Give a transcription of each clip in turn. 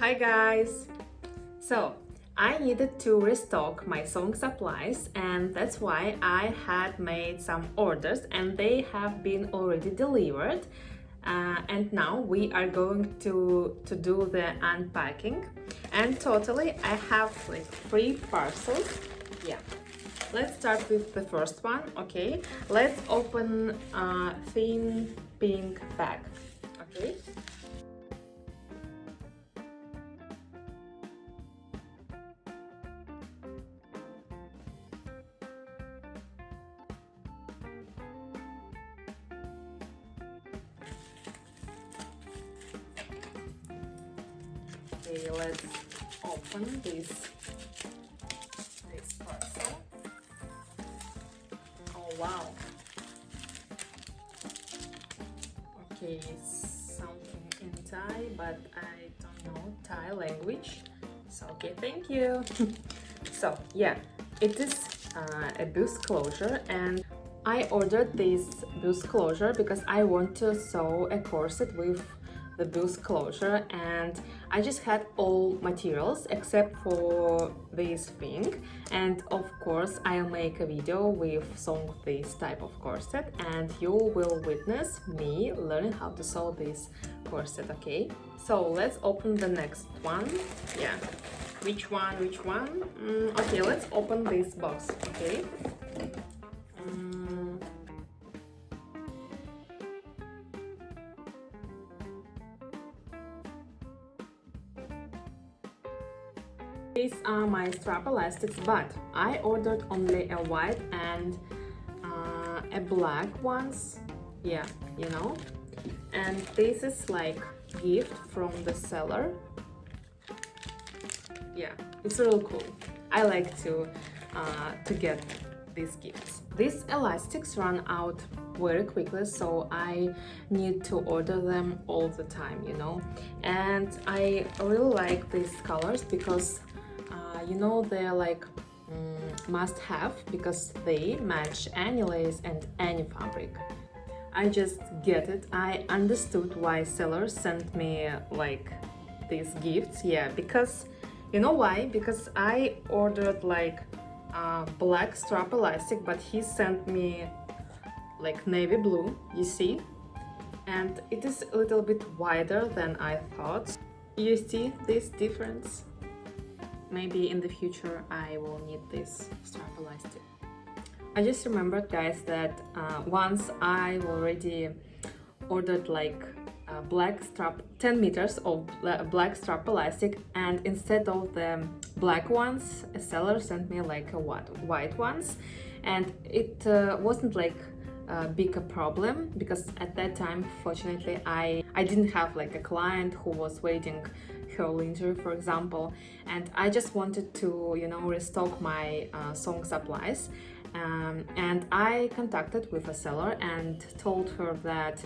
Hi guys! So, I needed to restock my sewing supplies and that's why I had made some orders and they have been already delivered. And now we are going to do the unpacking, and totally I have like 3 parcels. Yeah, let's start with the first one. Okay, let's open a thin pink bag. Okay. Okay, let's open this parcel. Oh wow. Okay, something in Thai, but I don't know Thai language. So okay, thank you. So yeah, it is a bust closure, and I ordered this bust closure because I want to sew a corset with the bust closure, and I just had all materials except for this thing. And of course I'll make a video with sewing this type of corset and you will witness me learning how to sew this corset. Okay, so let's open the next one. Yeah, which one okay, let's open this box. Okay. These are my strap elastics, but I ordered only a white and a black ones. Yeah, you know. And this is like gift from the seller. Yeah, it's real cool. I like to get these gifts. These elastics run out very quickly, so I need to order them all the time, you know. And I really like these colors because you know, they're like must have because they match any lace and any fabric. I just get it. I understood why sellers sent me like these gifts. Yeah, because you know why? Because I ordered like black strap elastic, but he sent me like navy blue, you see, and it is a little bit wider than I thought. You see this difference? Maybe in the future I will need this strap elastic. I just remembered, guys, that once I already ordered like black strap 10 meters of black strap elastic, and instead of the black ones a seller sent me like a white ones, and it wasn't like big a problem because at that time fortunately I didn't have like a client who was waiting her lingerie, for example, and I just wanted to, you know, restock my sewing supplies, and I contacted with a seller and told her that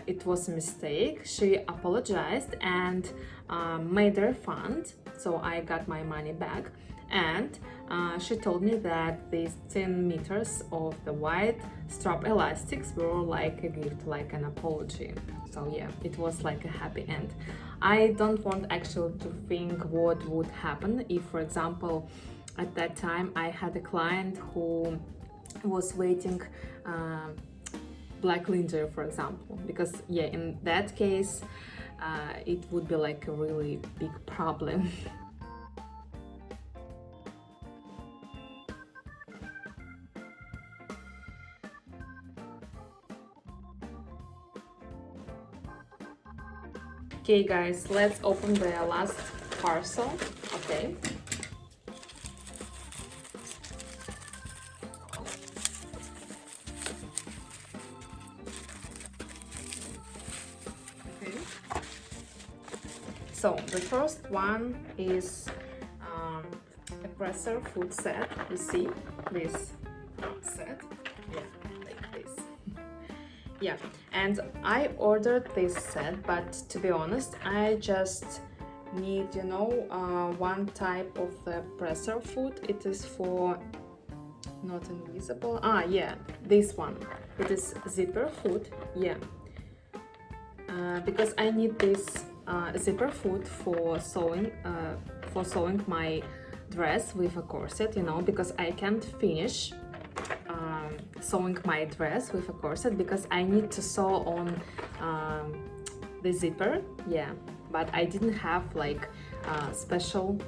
it was a mistake. She apologized and made a refund, so I got my money back. And she told me that these 10 meters of the white strap elastics were like a gift, like an apology. So yeah, it was like a happy end. I don't want actually to think what would happen if, for example, at that time I had a client who was waiting black lingerie, for example, because yeah, in that case it would be like a really big problem. Okay guys, let's open the last parcel. Okay. Okay. So the first one is a presser foot set. You see this set? Yeah, like this. Yeah, and I ordered this set, but to be honest, I just need, you know, one type of the presser foot. It is for not invisible. Ah, yeah, this one. It is zipper foot. Yeah, because I need this zipper foot for sewing my dress with a corset, you know, because I can't finish sewing my dress with a corset because I need to sew on the zipper, yeah, but I didn't have like a special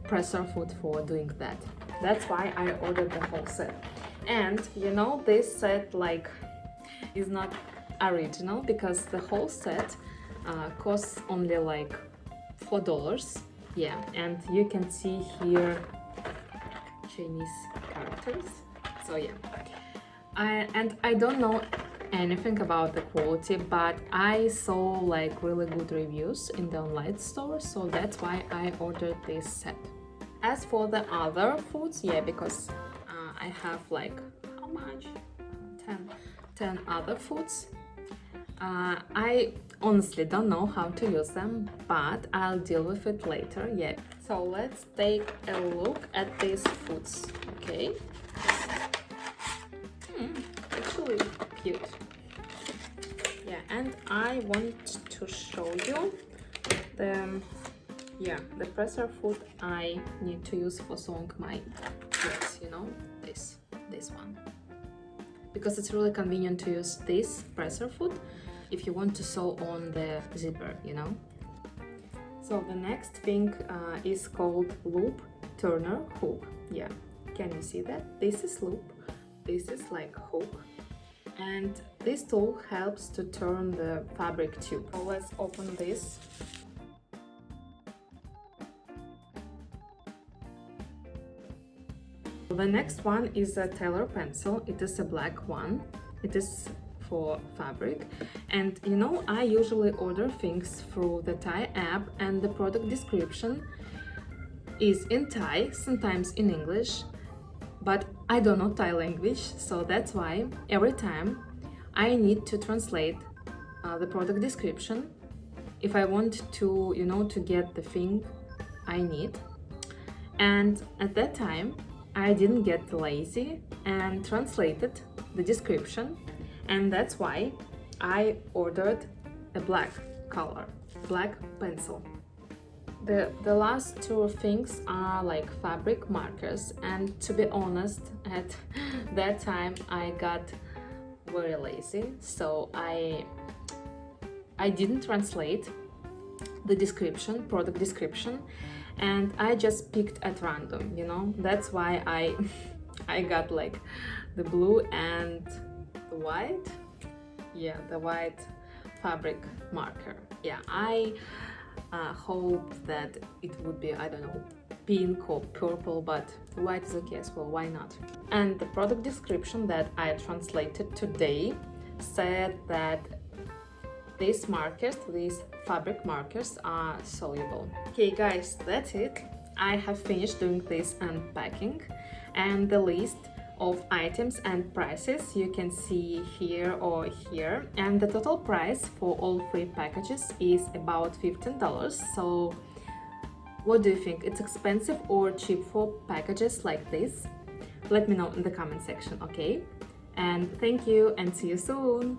presser foot for doing that. That's why I ordered the whole set. And you know, this set like is not original because the whole set costs only like $4, yeah, and you can see here Chinese characters, so yeah. I don't know anything about the quality, but I saw like really good reviews in the online store, so that's why I ordered this set. As for the other foods, yeah, because I have like how much 10 other foods. I honestly don't know how to use them, but I'll deal with it later, yeah. So let's take a look at these foods, okay? Actually cute. Yeah, and I want to show you the presser foot I need to use for sewing my dress, you know, this one. Because it's really convenient to use this presser foot if you want to sew on the zipper, you know. So the next thing is called loop turner hook. Yeah, can you see that? This is loop, this is like hook, and this tool helps to turn the fabric tube. So let's open this. The next one is a tailor pencil. It is a black one. It is for fabric, and you know, I usually order things through the Thai app, and the product description is in Thai, sometimes in English, but I don't know Thai language, so that's why every time I need to translate the product description if I want to, you know, to get the thing I need. And at that time I didn't get lazy and translated the description, and that's why I ordered a black color, black pencil. The last two things are like fabric markers, and to be honest, at that time I got very lazy, so I didn't translate the description, product description, and I just picked at random, you know. That's why I got like the blue and the white, yeah, the white fabric marker. Yeah, I hope that it would be, I don't know, pink or purple, but white is okay as well, why not? And the product description that I translated today said that these markers, these fabric markers, are soluble. Okay guys, that's it. I have finished doing this unpacking, and the list of items and prices you can see here or here, and the total price for all 3 packages is about $15. So what do you think? It's expensive or cheap for packages like this? Let me know in the comment section, okay? And thank you, and see you soon!